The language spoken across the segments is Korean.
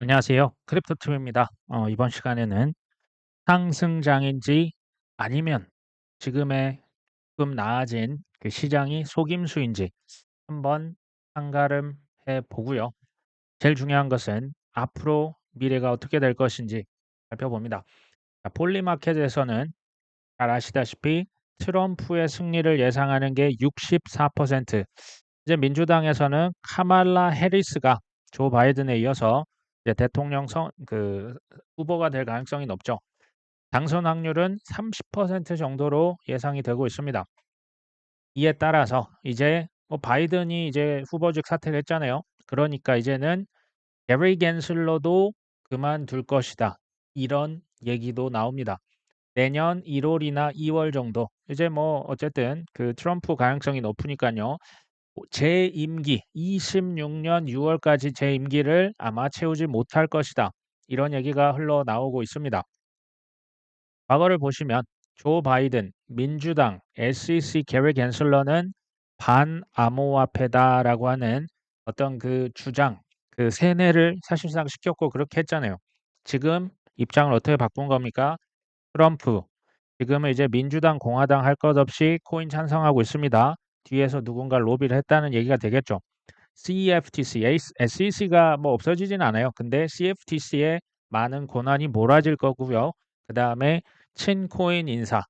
안녕하세요. 크립토팀입니다. 이번 시간에는 상승장인지 아니면 지금의 조금 나아진 그 시장이 속임수인지 한번 한가름해 보고요. 제일 중요한 것은 앞으로 미래가 어떻게 될 것인지 살펴봅니다. 자, 폴리마켓에서는 잘 아시다시피 트럼프의 승리를 예상하는 게 64%, 이제 민주당에서는 카말라 해리스가 조 바이든에 이어서 이제 대통령 후보가 될 가능성이 높죠. 당선 확률은 30% 정도로 예상이 되고 있습니다. 이에 따라서 이제 바이든이 이제 후보직 사퇴를 했잖아요. 그러니까 이제는 게리 겐슬러도 그만둘 것이다. 이런 얘기도 나옵니다. 내년 1월이나 2월 정도. 이제 어쨌든 그 트럼프 가능성이 높으니까요. 제 임기 26년 6월까지 제 임기를 아마 채우지 못할 것이다. 이런 얘기가 흘러나오고 있습니다. 과거를 보시면 조 바이든, 민주당, SEC 게리 갠슬러는 반암호화폐다라고 하는 어떤 그 주장, 그 세뇌를 사실상 시켰고 그렇게 했잖아요. 지금 입장을 어떻게 바꾼 겁니까? 트럼프, 지금은 이제 민주당, 공화당 할 것 없이 코인 찬성하고 있습니다. 뒤에서 누군가 로비를 했다는 얘기가 되겠죠. CFTC, SEC가 없어지진 않아요. 근데 CFTC에 많은 권한이 몰아질 거고요. 그 다음에 친코인 인사,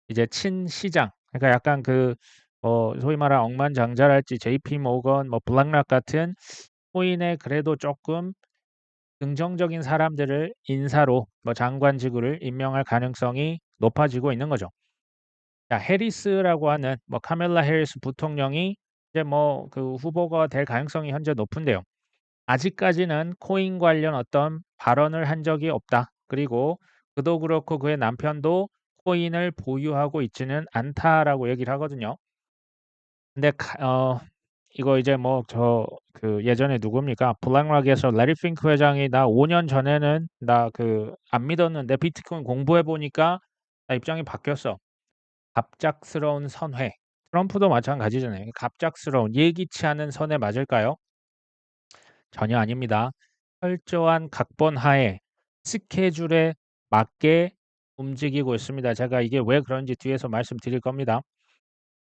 이제 친시장, 그러니까 약간 소위 말하는 억만장자랄지 JP 모건, 블랙락 같은 코인에 그래도 조금 긍정적인 사람들을 인사로 장관직을 임명할 가능성이 높아지고 있는 거죠. 자, 해리스라고 하는 카멜라 해리스 부통령이 이제 그 후보가 될 가능성이 현재 높은데요. 아직까지는 코인 관련 어떤 발언을 한 적이 없다. 그리고 그도 그렇고 그의 남편도 코인을 보유하고 있지는 않다라고 얘기를 하거든요. 근데 이거 이제 그 예전에 누굽니까? 블랙락에서 레리 핑크 회장이 나 5년 전에는 나 안 믿었는데 비트코인 공부해 보니까 나 입장이 바뀌었어. 갑작스러운 선회. 트럼프도 마찬가지잖아요. 갑작스러운 예기치 않은 선회 맞을까요? 전혀 아닙니다. 철저한 각본 하에 스케줄에 맞게 움직이고 있습니다. 제가 이게 왜 그런지 뒤에서 말씀드릴 겁니다.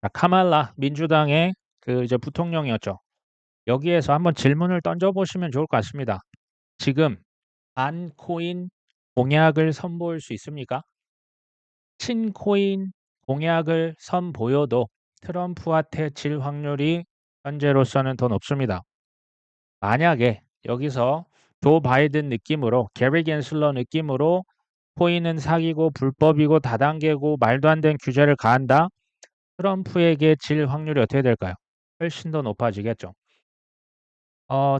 자, 카말라 민주당의 그 이제 부통령이었죠. 여기에서 한번 질문을 던져보시면 좋을 것 같습니다. 지금 반코인 공약을 선보일 수 있습니까? 친코인 공약을 선보여도 트럼프한테 질 확률이 현재로서는 더 높습니다. 만약에 여기서 조 바이든 느낌으로 게리 갠슬러 느낌으로 코인은 사기고 불법이고 다단계고 말도 안 되는 규제를 가한다. 트럼프에게 질 확률이 어떻게 될까요? 훨씬 더 높아지겠죠.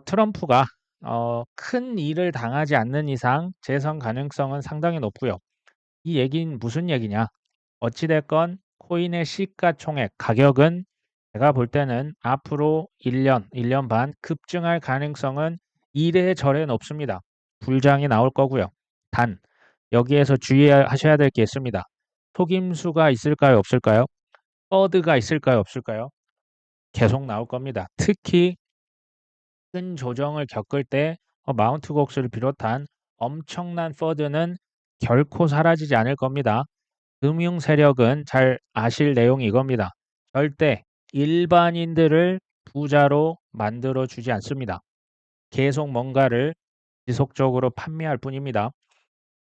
트럼프가 큰 일을 당하지 않는 이상 재선 가능성은 상당히 높고요. 이 얘기는 무슨 얘기냐? 어찌 됐건 코인의 시가총액 가격은 제가 볼 때는 앞으로 1년, 1년 반 급증할 가능성은 이래저래 높습니다. 불장이 나올 거고요. 단 여기에서 주의하셔야 될 게 있습니다. 속임수가 있을까요, 없을까요? 퍼드가 있을까요, 없을까요? 계속 나올 겁니다. 특히 큰 조정을 겪을 때 마운트 곡스를 비롯한 엄청난 퍼드는 결코 사라지지 않을 겁니다. 금융 세력은 잘 아실 내용이 이겁니다. 절대 일반인들을 부자로 만들어 주지 않습니다. 계속 뭔가를 지속적으로 판매할 뿐입니다.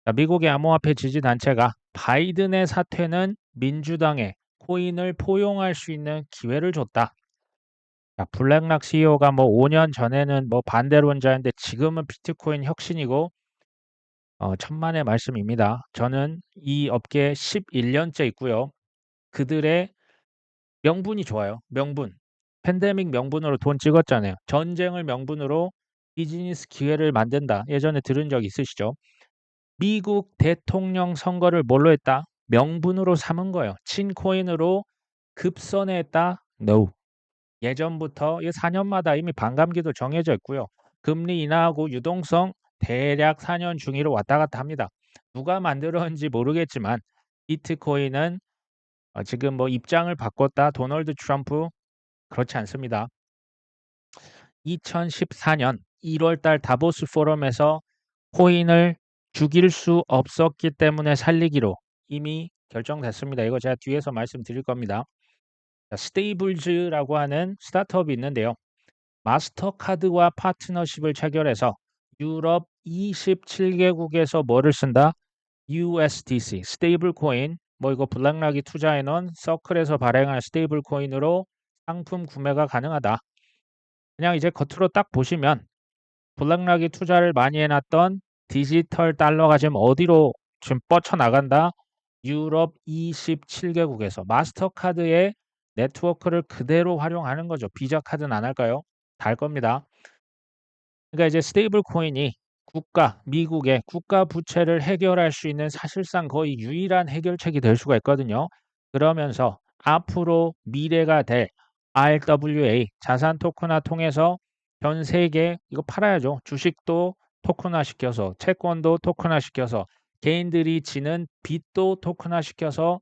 자, 미국의 암호화폐 지지단체가 바이든의 사퇴는 민주당의 코인을 포용할 수 있는 기회를 줬다. 자, 블랙락 CEO가 5년 전에는 반대론자인데 지금은 비트코인 혁신이고 천만의 말씀입니다. 저는 이 업계에 11년째 있고요. 그들의 명분이 좋아요. 명분. 팬데믹 명분으로 돈 찍었잖아요. 전쟁을 명분으로 비즈니스 기회를 만든다. 예전에 들은 적 있으시죠? 미국 대통령 선거를 뭘로 했다? 명분으로 삼은 거예요. 친코인으로 급선회했다? No. 예전부터 이 4년마다 이미 반감기도 정해져 있고요. 금리 인하하고 유동성 대략 4년 중위로 왔다 갔다 합니다. 누가 만들었는지 모르겠지만 비트코인은 지금 입장을 바꿨다. 도널드 트럼프 그렇지 않습니다. 2014년 1월달 다보스 포럼에서 코인을 죽일 수 없었기 때문에 살리기로 이미 결정됐습니다. 이거 제가 뒤에서 말씀드릴 겁니다. 스테이블즈라고 하는 스타트업이 있는데요. 마스터카드와 파트너십을 체결해서 유럽 27개국에서 뭐를 쓴다? USDC, 스테이블 코인, 뭐 이거 블락락이 투자해 놓은 서클에서 발행한 스테이블 코인으로 상품 구매가 가능하다. 그냥 이제 겉으로 딱 보시면 블락락이 투자를 많이 해놨던 디지털 달러가 지금 어디로 지금 뻗쳐나간다? 유럽 27개국에서 마스터카드의 네트워크를 그대로 활용하는 거죠. 비자 카드는 안 할까요? 다 할 겁니다. 그러니까 이제 스테이블 코인이 미국의 국가 부채를 해결할 수 있는 사실상 거의 유일한 해결책이 될 수가 있거든요. 그러면서 앞으로 미래가 될 RWA 자산 토큰화 통해서 전 세계 이거 팔아야죠. 주식도 토큰화 시켜서 채권도 토큰화 시켜서 개인들이 지는 빚도 토큰화 시켜서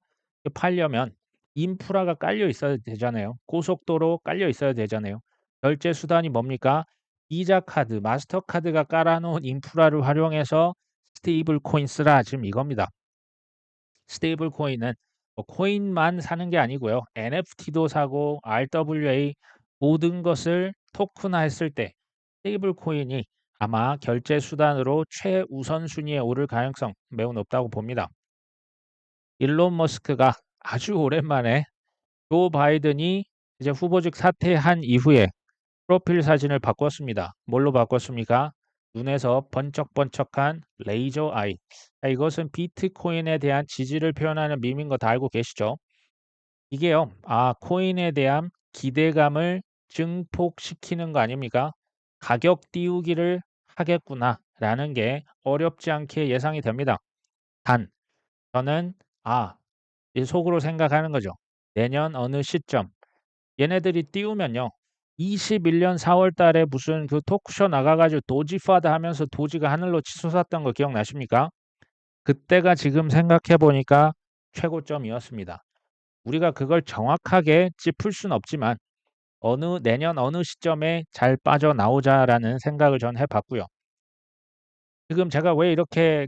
팔려면 인프라가 깔려 있어야 되잖아요. 고속도로 깔려 있어야 되잖아요. 결제 수단이 뭡니까? 비자 카드, 마스터카드가 깔아놓은 인프라를 활용해서 스테이블 코인 쓰라 지금 이겁니다. 스테이블 코인은 뭐 코인만 사는 게 아니고요. NFT도 사고 RWA 모든 것을 토큰화했을 때 스테이블 코인이 아마 결제 수단으로 최우선순위에 오를 가능성 매우 높다고 봅니다. 일론 머스크가 아주 오랜만에 조 바이든이 이제 후보직 사퇴한 이후에 프로필 사진을 바꿨습니다. 뭘로 바꿨습니까? 눈에서 번쩍번쩍한 레이저 아이. 이것은 비트코인에 대한 지지를 표현하는 밈인 거 다 알고 계시죠? 이게요. 코인에 대한 기대감을 증폭시키는 거 아닙니까? 가격 띄우기를 하겠구나라는 게 어렵지 않게 예상이 됩니다. 단, 저는 이 속으로 생각하는 거죠. 내년 어느 시점 얘네들이 띄우면요. 21년 4월 달에 무슨 그 토크쇼 나가가지고 도지파드 하면서 도지가 하늘로 치솟았던 거 기억나십니까? 그때가 지금 생각해 보니까 최고점이었습니다. 우리가 그걸 정확하게 짚을 수는 없지만 내년 어느 시점에 잘 빠져나오자라는 생각을 전 해봤고요. 지금 제가 왜 이렇게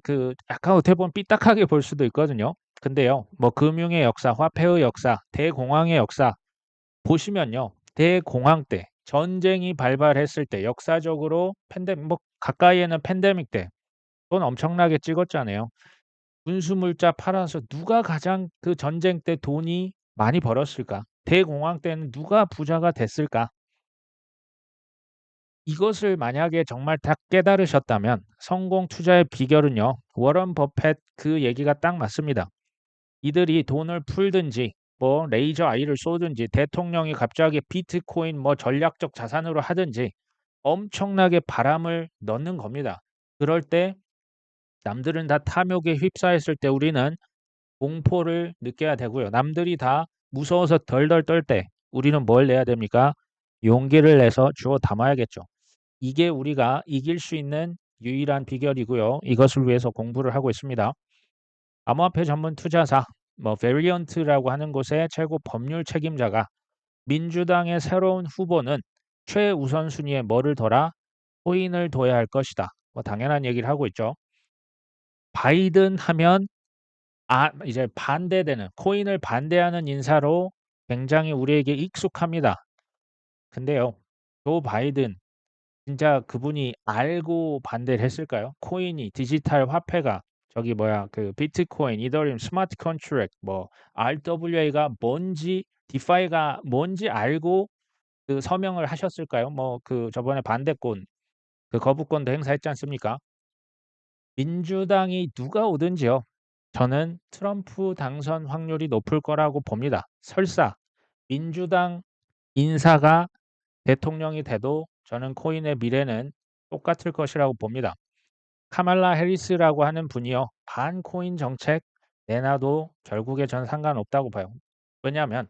약간 어떻게 보면 삐딱하게 볼 수도 있거든요. 근데요, 뭐 금융의 역사, 화폐의 역사, 대공황의 역사 보시면요. 대공황 때, 전쟁이 발발했을 때, 역사적으로 뭐 가까이에는 팬데믹 때, 돈 엄청나게 찍었잖아요. 군수물자 팔아서 누가 가장 그 전쟁 때 돈이 많이 벌었을까? 대공황 때는 누가 부자가 됐을까? 이것을 만약에 정말 다 깨달으셨다면 성공 투자의 비결은요. 워런 버핏 그 얘기가 딱 맞습니다. 이들이 돈을 풀든지 뭐 레이저 아이를 쏘든지 대통령이 갑자기 비트코인 뭐 전략적 자산으로 하든지 엄청나게 바람을 넣는 겁니다. 그럴 때 남들은 다 탐욕에 휩싸였을 때 우리는 공포를 느껴야 되고요. 남들이 다 무서워서 덜덜 떨 때 우리는 뭘 내야 됩니까? 용기를 내서 주워 담아야겠죠. 이게 우리가 이길 수 있는 유일한 비결이고요. 이것을 위해서 공부를 하고 있습니다. 암호화폐 전문 투자사 베리언트라고 하는 곳의 최고 법률 책임자가 민주당의 새로운 후보는 최우선 순위에 뭐를 둬라? 코인을 둬야 할 것이다. 뭐 당연한 얘기를 하고 있죠. 바이든 하면 이제 반대되는 코인을 반대하는 인사로 굉장히 우리에게 익숙합니다. 근데요. 조 바이든 진짜 그분이 알고 반대를 했을까요? 코인이 디지털 화폐가 저기 뭐야 그 비트코인, 이더리움, 스마트 컨트랙트 뭐 RWA가 뭔지 디파이가 뭔지 알고 그 서명을 하셨을까요? 뭐 저번에 반대권 거부권도 행사했지 않습니까? 민주당이 누가 오든지요. 저는 트럼프 당선 확률이 높을 거라고 봅니다. 설사 민주당 인사가 대통령이 돼도 저는 코인의 미래는 똑같을 것이라고 봅니다. 카말라 해리스라고 하는 분이요. 반코인 정책 내놔도 결국에 전 상관없다고 봐요. 왜냐하면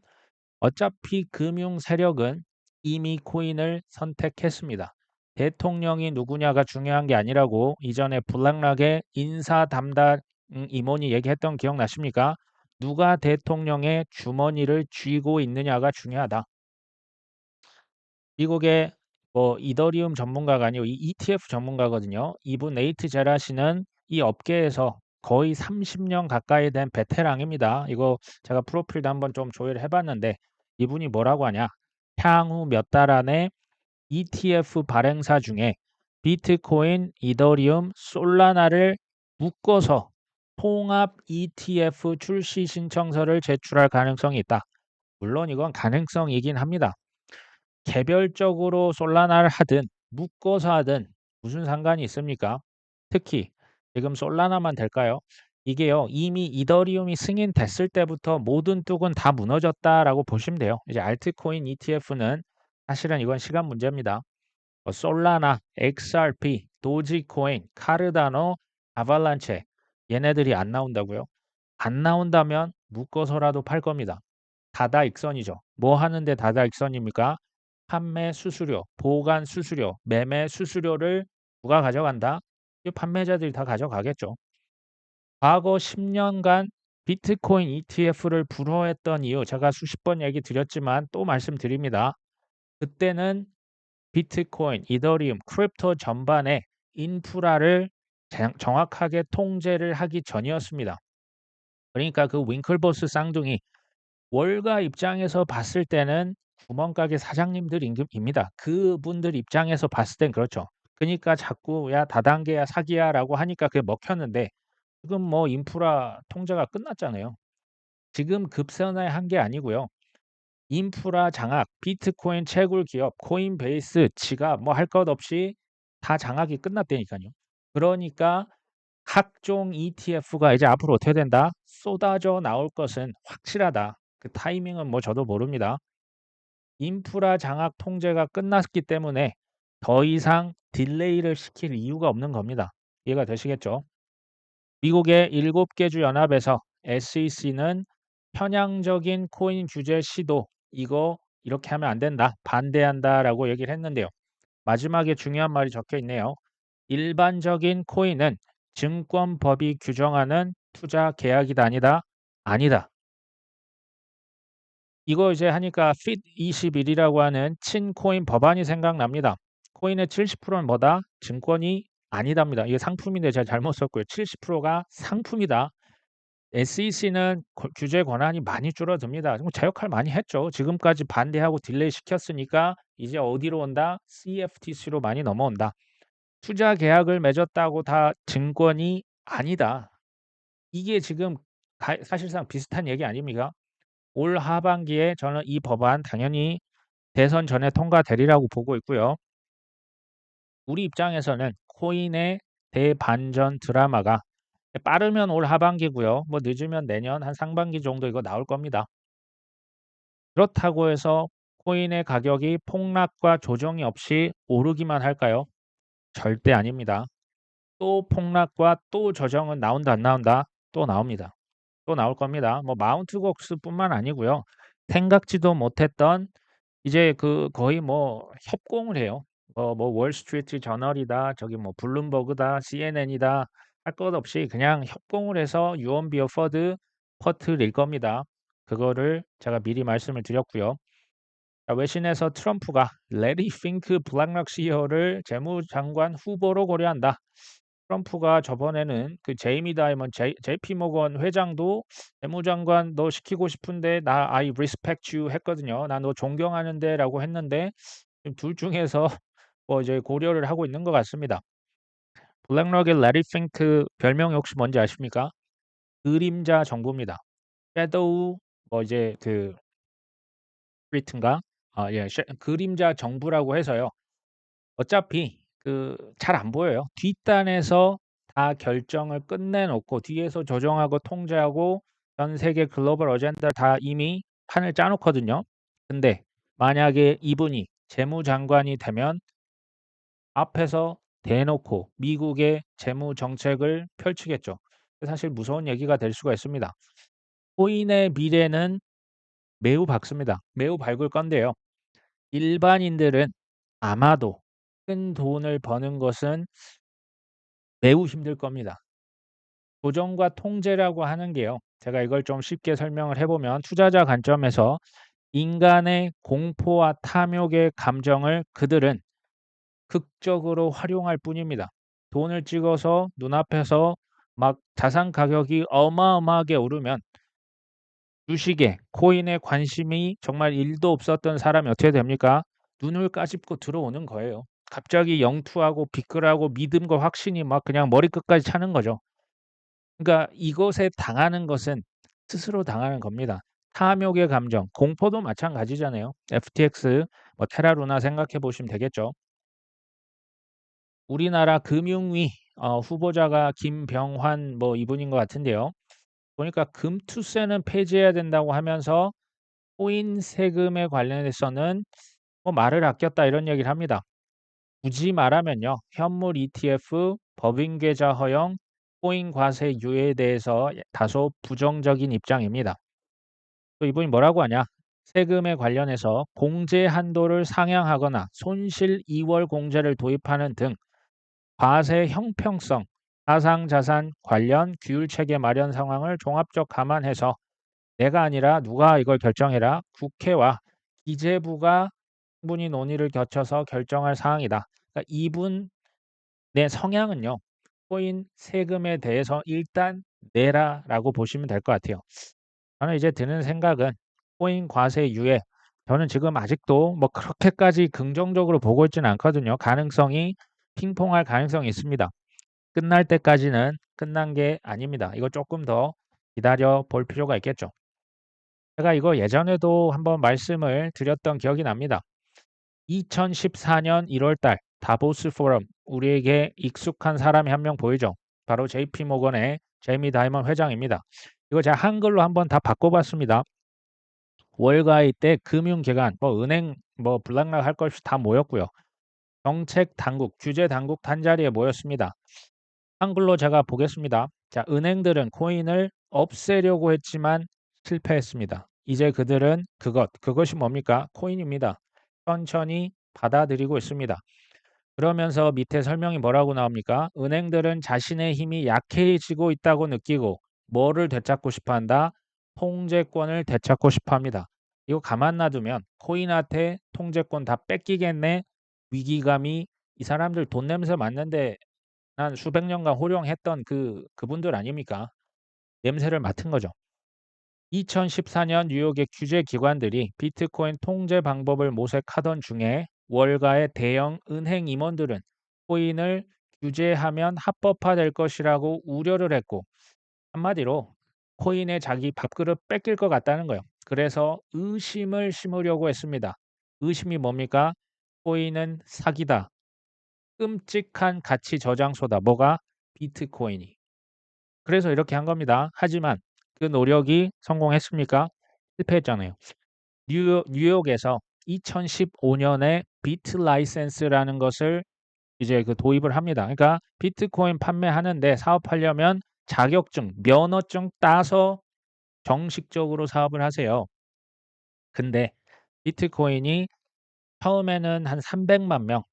어차피 금융 세력은 이미 코인을 선택했습니다. 대통령이 누구냐가 중요한 게 아니라고 이전에 블락락의 인사 담당 임원이 얘기했던 기억나십니까? 누가 대통령의 주머니를 쥐고 있느냐가 중요하다. 미국의 뭐 이더리움 전문가가 아니고 이 ETF 전문가거든요. 이분 네이트 제라시는 이 업계에서 거의 30년 가까이 된 베테랑입니다. 이거 제가 프로필도 한번 좀 조회를 해봤는데 이분이 뭐라고 하냐? 향후 몇 달 안에 ETF 발행사 중에 비트코인, 이더리움, 솔라나를 묶어서 통합 ETF 출시 신청서를 제출할 가능성이 있다. 물론 이건 가능성이긴 합니다. 개별적으로 솔라나를 하든 묶어서 하든 무슨 상관이 있습니까? 특히 지금 솔라나만 될까요? 이게요, 이미 이더리움이 승인됐을 때부터 모든 뚝은 다 무너졌다라고 보시면 돼요. 이제 알트코인 ETF는 사실은 이건 시간 문제입니다. 솔라나, XRP, 도지코인, 카르다노, 아발란체 얘네들이 안 나온다고요? 안 나온다면 묶어서라도 팔 겁니다. 다다익선이죠. 뭐 하는데 다다익선입니까? 판매 수수료, 보관 수수료, 매매 수수료를 누가 가져간다? 이 판매자들이 다 가져가겠죠. 과거 10년간 비트코인 ETF를 불허했던 이유 제가 수십 번 얘기 드렸지만 또 말씀드립니다. 그때는 비트코인, 이더리움, 크립토 전반의 인프라를 정확하게 통제를 하기 전이었습니다. 그러니까 그 윙클버스 쌍둥이 월가 입장에서 봤을 때는 구멍가게 사장님들입니다. 그분들 입장에서 봤을 땐 그렇죠. 그러니까 자꾸 야 다단계야 사기야라고 하니까 그게 먹혔는데 지금 뭐 인프라 통제가 끝났잖아요. 지금 급선회한 게 아니고요. 인프라 장악, 비트코인 채굴 기업, 코인베이스, 지갑 뭐 할 것 없이 다 장악이 끝났다니까요. 그러니까 각종 ETF가 이제 앞으로 어떻게 된다? 쏟아져 나올 것은 확실하다. 그 타이밍은 뭐 저도 모릅니다. 인프라 장악 통제가 끝났기 때문에 더 이상 딜레이를 시킬 이유가 없는 겁니다. 이해가 되시겠죠? 미국의 7개 주 연합에서 SEC는 편향적인 코인 규제 시도 이거 이렇게 하면 안 된다. 반대한다라고 얘기를 했는데요. 마지막에 중요한 말이 적혀 있네요. 일반적인 코인은 증권법이 규정하는 투자 계약이다 아니다? 아니다. 이거 이제 하니까 핏 21이라고 하는 친코인 법안이 생각납니다. 코인의 70%는 뭐다? 증권이 아니답니다. 이게 상품인데 제가 잘못 썼고요. 70%가 상품이다. SEC는 규제 권한이 많이 줄어듭니다. 제 역할 많이 했죠. 지금까지 반대하고 딜레이 시켰으니까 이제 어디로 온다? CFTC로 많이 넘어온다. 투자 계약을 맺었다고 다 증권이 아니다. 이게 지금 사실상 비슷한 얘기 아닙니까? 올 하반기에 저는 이 법안 당연히 대선 전에 통과되리라고 보고 있고요. 우리 입장에서는 코인의 대반전 드라마가 빠르면 올 하반기고요. 뭐 늦으면 내년 한 상반기 정도 이거 나올 겁니다. 그렇다고 해서 코인의 가격이 폭락과 조정이 없이 오르기만 할까요? 절대 아닙니다. 또 폭락과 또 조정은 나온다 안 나온다? 또 나옵니다. 또 나올 겁니다. 뭐 마운트 곡스뿐만 아니고요. 생각지도 못했던 이제 그 거의 뭐 협공을 해요. 뭐 월스트리트 저널이다, 저기 뭐 블룸버그다, CNN이다 할 것 없이 그냥 협공을 해서 유언비어 퍼트릴 겁니다. 그거를 제가 미리 말씀을 드렸고요. 자, 외신에서 트럼프가 레리 핑크 블랙락 CEO를 재무장관 후보로 고려한다. 트럼프가 저번에는 그 제이미 다이먼 JP 모건 회장도 재무장관 너 시키고 싶은데 나 I respect you 했거든요. 나 너 존경하는데라고 했는데 지금 둘 중에서 뭐 이제 고려를 하고 있는 것 같습니다. 블랙락의 레리 핑크 별명이 혹시 뭔지 아십니까? 그림자 정부입니다. 섀도우 뭐 이제 그 스트리트인가? 아, 예, 그림자 정부라고 해서요. 어차피 그 잘 안 보여요. 뒷단에서 다 결정을 끝내놓고 뒤에서 조정하고 통제하고 전 세계 글로벌 어젠다를 다 이미 판을 짜 놓거든요. 근데 만약에 이분이 재무장관이 되면 앞에서 대놓고 미국의 재무 정책을 펼치겠죠. 사실 무서운 얘기가 될 수가 있습니다. 코인의 미래는 매우 밝습니다. 매우 밝을 건데요. 일반인들은 아마도 큰 돈을 버는 것은 매우 힘들 겁니다. 조정과 통제라고 하는 게요. 제가 이걸 좀 쉽게 설명을 해보면 투자자 관점에서 인간의 공포와 탐욕의 감정을 그들은 극적으로 활용할 뿐입니다. 돈을 찍어서 눈앞에서 막 자산 가격이 어마어마하게 오르면 주식에 코인에 관심이 정말 1도 없었던 사람이 어떻게 됩니까? 눈을 까짓고 들어오는 거예요. 갑자기 영투하고 비끌하고 믿음과 확신이 막 그냥 머리끝까지 차는 거죠. 그러니까 이것에 당하는 것은 스스로 당하는 겁니다. 탐욕의 감정, 공포도 마찬가지잖아요. FTX, 뭐 테라루나 생각해 보시면 되겠죠. 우리나라 금융위 후보자가 김병환 뭐 이분인 것 같은데요. 보니까 금투세는 폐지해야 된다고 하면서 코인 세금에 관련해서는 뭐 말을 아꼈다 이런 얘기를 합니다. 굳이 말하면요. 현물 ETF, 법인 계좌 허용, 코인 과세 유예에 대해서 다소 부정적인 입장입니다. 또 이분이 뭐라고 하냐? 세금에 관련해서 공제 한도를 상향하거나 손실 2월 공제를 도입하는 등 과세 형평성, 가상자산 관련 규율 체계 마련 상황을 종합적 감안해서 내가 아니라 누가 이걸 결정해라. 국회와 기재부가 충분히 논의를 거쳐서 결정할 사항이다. 그러니까 이분의 성향은요. 코인 세금에 대해서 일단 내라라고 보시면 될 것 같아요. 저는 이제 드는 생각은 코인 과세 유예 저는 지금 아직도 뭐 그렇게까지 긍정적으로 보고 있지는 않거든요. 가능성이 핑퐁할 가능성이 있습니다. 끝날 때까지는 끝난 게 아닙니다. 이거 조금 더 기다려 볼 필요가 있겠죠. 제가 이거 예전에도 한번 말씀을 드렸던 기억이 납니다. 2014년 1월 달 다보스 포럼 우리에게 익숙한 사람이 한 명 보이죠? 바로 JP 모건의 제이미 다이먼 회장입니다. 이거 제가 한글로 한번 다 바꿔봤습니다. 월가의 때 금융기관, 뭐 은행, 뭐 블락락 할 것 없이 다 모였고요. 정책 당국, 규제 당국 단자리에 모였습니다. 한글로 제가 보겠습니다. 자, 은행들은 코인을 없애려고 했지만 실패했습니다. 이제 그들은 그것이 뭡니까? 코인입니다. 천천히 받아들이고 있습니다. 그러면서 밑에 설명이 뭐라고 나옵니까? 은행들은 자신의 힘이 약해지고 있다고 느끼고 뭐를 되찾고 싶어 한다? 통제권을 되찾고 싶어 합니다. 이거 가만 놔두면 코인한테 통제권 다 뺏기겠네? 위기감이 이 사람들 돈 냄새 맡는데 한 수백 년간 호령했던 그분들 아닙니까? 냄새를 맡은 거죠. 2014년 뉴욕의 규제 기관들이 비트코인 통제 방법을 모색하던 중에 월가의 대형 은행 임원들은 코인을 규제하면 합법화될 것이라고 우려를 했고 한마디로 코인에 자기 밥그릇 뺏길 것 같다는 거예요. 그래서 의심을 심으려고 했습니다. 의심이 뭡니까? 코인은 사기다. 끔찍한 가치 저장소다. 뭐가? 비트코인이. 그래서 이렇게 한 겁니다. 하지만 그 노력이 성공했습니까? 실패했잖아요. 뉴욕에서 2015년에 비트 라이센스라는 것을 이제 그 도입을 합니다. 그러니까 비트코인 판매하는데 사업하려면 자격증, 면허증 따서 정식적으로 사업을 하세요. 근데 비트코인이 처음에는 한 300만 명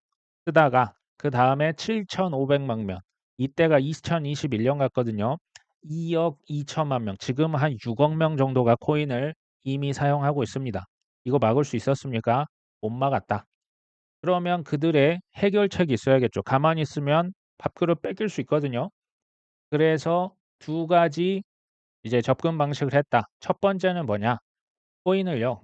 쓰다가 그다음에 7,500만 명. 이때가 2021년 같거든요. 2억 2천만 명. 지금 한 6억 명 정도가 코인을 이미 사용하고 있습니다. 이거 막을 수 있었습니까? 못 막았다. 그러면 그들의 해결책이 있어야겠죠. 가만히 있으면 밥그릇 뺏길 수 있거든요. 그래서 두 가지 이제 접근 방식을 했다. 첫 번째는 뭐냐? 코인을요.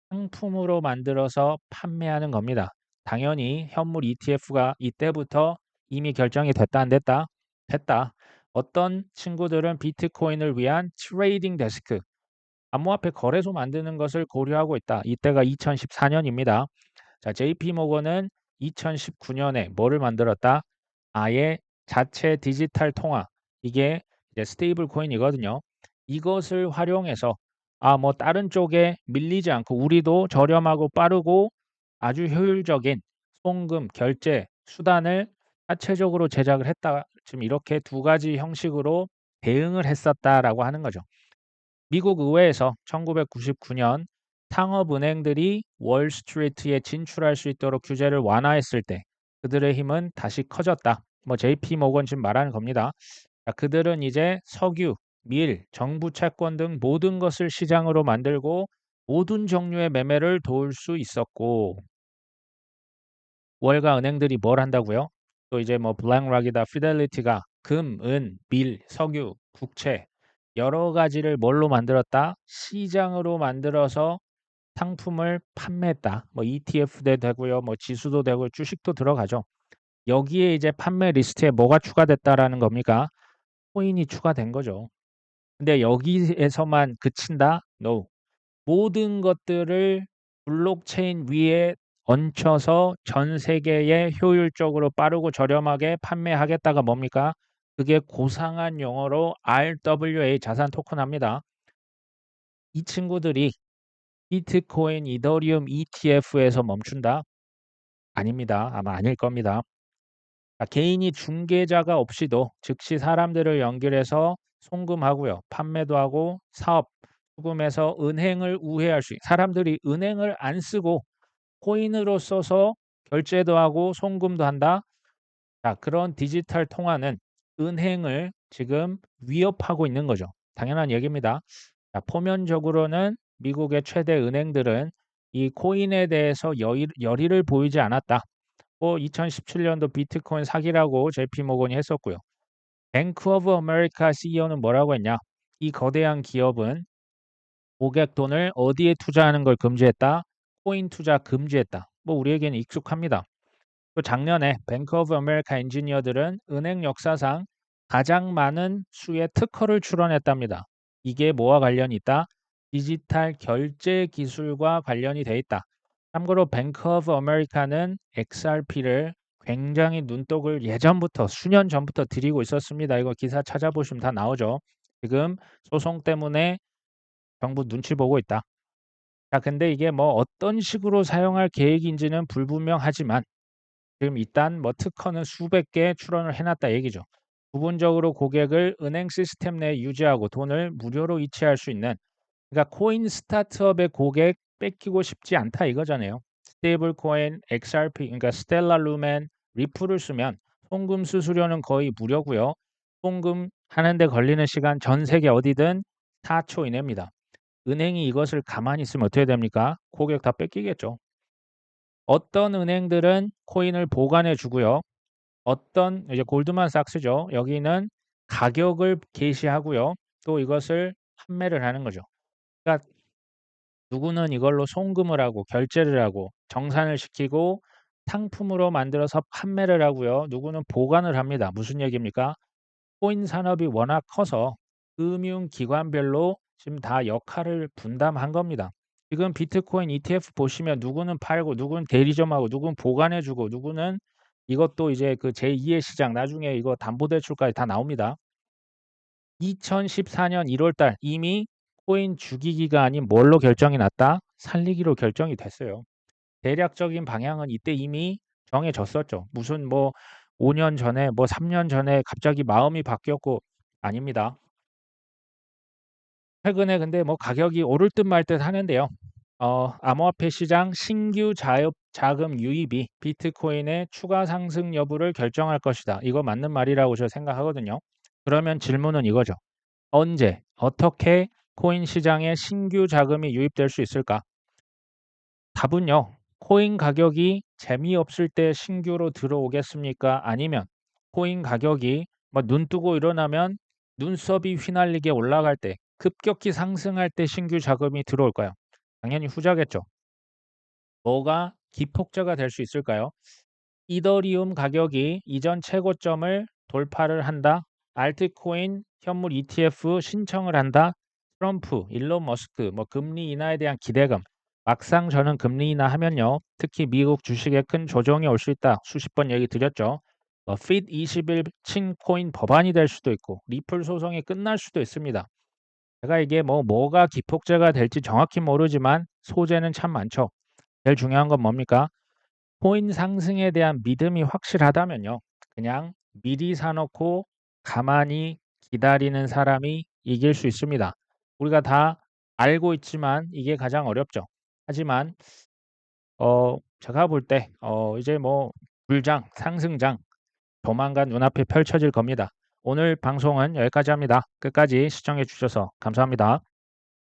상품으로 만들어서 판매하는 겁니다. 당연히 현물 ETF가 이때부터 이미 결정이 됐다 안 됐다? 됐다. 어떤 친구들은 비트코인을 위한 트레이딩 데스크, 암호화폐 거래소 만드는 것을 고려하고 있다. 이때가 2014년입니다. 자, JP 모건은 2019년에 뭐를 만들었다? 아예 자체 디지털 통화. 이게 이제 스테이블 코인이거든요. 이것을 활용해서 뭐 다른 쪽에 밀리지 않고 우리도 저렴하고 빠르고 아주 효율적인 송금 결제 수단을 자체적으로 제작을 했다. 지금 이렇게 두 가지 형식으로 대응을 했었다라고 하는 거죠. 미국 의회에서 1999년 상업은행들이 월스트리트에 진출할 수 있도록 규제를 완화했을 때 그들의 힘은 다시 커졌다. 뭐 JP 모건 지금 말하는 겁니다. 자, 그들은 이제 석유, 밀, 정부 채권 등 모든 것을 시장으로 만들고 모든 종류의 매매를 도울 수 있었고 월가 은행들이 뭘 한다고요? 또 이제 뭐 블랙락이다, 피델리티가 금, 은, 밀, 석유, 국채 여러 가지를 뭘로 만들었다? 시장으로 만들어서 상품을 판매했다. 뭐 ETF도 되고요. 뭐 지수도 되고 주식도 들어가죠. 여기에 이제 판매 리스트에 뭐가 추가됐다라는 겁니까? 코인이 추가된 거죠. 근데 여기에서만 그친다? No. 모든 것들을 블록체인 위에 얹혀서 전 세계에 효율적으로 빠르고 저렴하게 판매하겠다가 뭡니까? 그게 고상한 용어로 RWA 자산 토큰합니다. 이 친구들이 비트코인, 이더리움 ETF에서 멈춘다? 아닙니다. 아마 아닐 겁니다. 개인이 중개자가 없이도 즉시 사람들을 연결해서 송금하고요. 판매도 하고 사업, 수금해서 은행을 우회할 수 있는 사람들이 은행을 안 쓰고 코인으로 써서 결제도 하고 송금도 한다. 자, 그런 디지털 통화는 은행을 지금 위협하고 있는 거죠. 당연한 얘기입니다. 자, 포면적으로는 미국의 최대 은행들은 이 코인에 대해서 열의를 보이지 않았다. 2017년도 비트코인 사기라고 JP 모건이 했었고요. 뱅크 오브 아메리카 CEO는 뭐라고 했냐? 이 거대한 기업은 고객 돈을 어디에 투자하는 걸 금지했다? 코인 투자 금지했다. 뭐 우리에게는 익숙합니다. 또 작년에 뱅크 오브 아메리카 엔지니어들은 은행 역사상 가장 많은 수의 특허를 출원했답니다. 이게 뭐와 관련이 있다? 디지털 결제 기술과 관련이 돼 있다. 참고로 뱅크 오브 아메리카는 XRP를 굉장히 눈독을 예전부터 수년 전부터 들이고 있었습니다. 이거 기사 찾아보시면 다 나오죠. 지금 소송 때문에 정부 눈치 보고 있다. 자, 근데 이게 뭐 어떤 식으로 사용할 계획인지는 불분명하지만 지금 일단 뭐 특허는 수백 개 출원을 해놨다 얘기죠. 부분적으로 고객을 은행 시스템 내에 유지하고 돈을 무료로 이체할 수 있는 그러니까 코인 스타트업의 고객 뺏기고 싶지 않다 이거잖아요. 스테이블 코인, XRP, 그러니까 스텔라 루멘, 리플을 쓰면 송금 수수료는 거의 무료고요. 송금 하는데 걸리는 시간 전 세계 어디든 4초 이내입니다. 은행이 이것을 가만히 있으면 어떻게 됩니까? 고객 다 뺏기겠죠. 어떤 은행들은 코인을 보관해 주고요. 어떤 이제 골드만삭스죠. 여기는 가격을 게시하고요. 또 이것을 판매를 하는 거죠. 그러니까 누구는 이걸로 송금을 하고 결제를 하고 정산을 시키고 상품으로 만들어서 판매를 하고요. 누구는 보관을 합니다. 무슨 얘기입니까? 코인 산업이 워낙 커서 금융기관별로 지금 다 역할을 분담한 겁니다. 지금 비트코인 ETF 보시면 누구는 팔고 누구는 대리점하고 누구는 보관해주고 누구는 이것도 이제 그 제2의 시장 나중에 이거 담보대출까지 다 나옵니다. 2014년 1월달 이미 코인 죽이기가 아닌 뭘로 결정이 났다? 살리기로 결정이 됐어요. 대략적인 방향은 이때 이미 정해졌었죠. 무슨 뭐 5년 전에 뭐 3년 전에 갑자기 마음이 바뀌었고 아닙니다. 최근에 근데 뭐 가격이 오를 듯 말 듯 하는데요. 암호화폐 시장 신규 자금 유입이 비트코인의 추가 상승 여부를 결정할 것이다. 이거 맞는 말이라고 저 생각하거든요. 그러면 질문은 이거죠. 언제, 어떻게 코인 시장에 신규 자금이 유입될 수 있을까? 답은요. 코인 가격이 재미없을 때 신규로 들어오겠습니까? 아니면 코인 가격이 뭐 눈 뜨고 일어나면 눈썹이 휘날리게 올라갈 때 급격히 상승할 때 신규 자금이 들어올까요? 당연히 후자겠죠. 뭐가 기폭제가 될 수 있을까요? 이더리움 가격이 이전 최고점을 돌파를 한다. 알트코인 현물 ETF 신청을 한다. 트럼프, 일론 머스크, 뭐 금리 인하에 대한 기대감. 막상 저는 금리 인하 하면요. 특히 미국 주식에 큰 조정이 올 수 있다. 수십 번 얘기 드렸죠. 핏 20일 친코인 법안이 될 수도 있고 리플 소송이 끝날 수도 있습니다. 제가 이게 뭐가 기폭제가 될지 정확히 모르지만 소재는 참 많죠. 제일 중요한 건 뭡니까? 코인 상승에 대한 믿음이 확실하다면요. 그냥 미리 사놓고 가만히 기다리는 사람이 이길 수 있습니다. 우리가 다 알고 있지만 이게 가장 어렵죠. 하지만 제가 볼 때 이제 뭐 불장, 상승장 조만간 눈앞에 펼쳐질 겁니다. 오늘 방송은 여기까지 합니다. 끝까지 시청해 주셔서 감사합니다.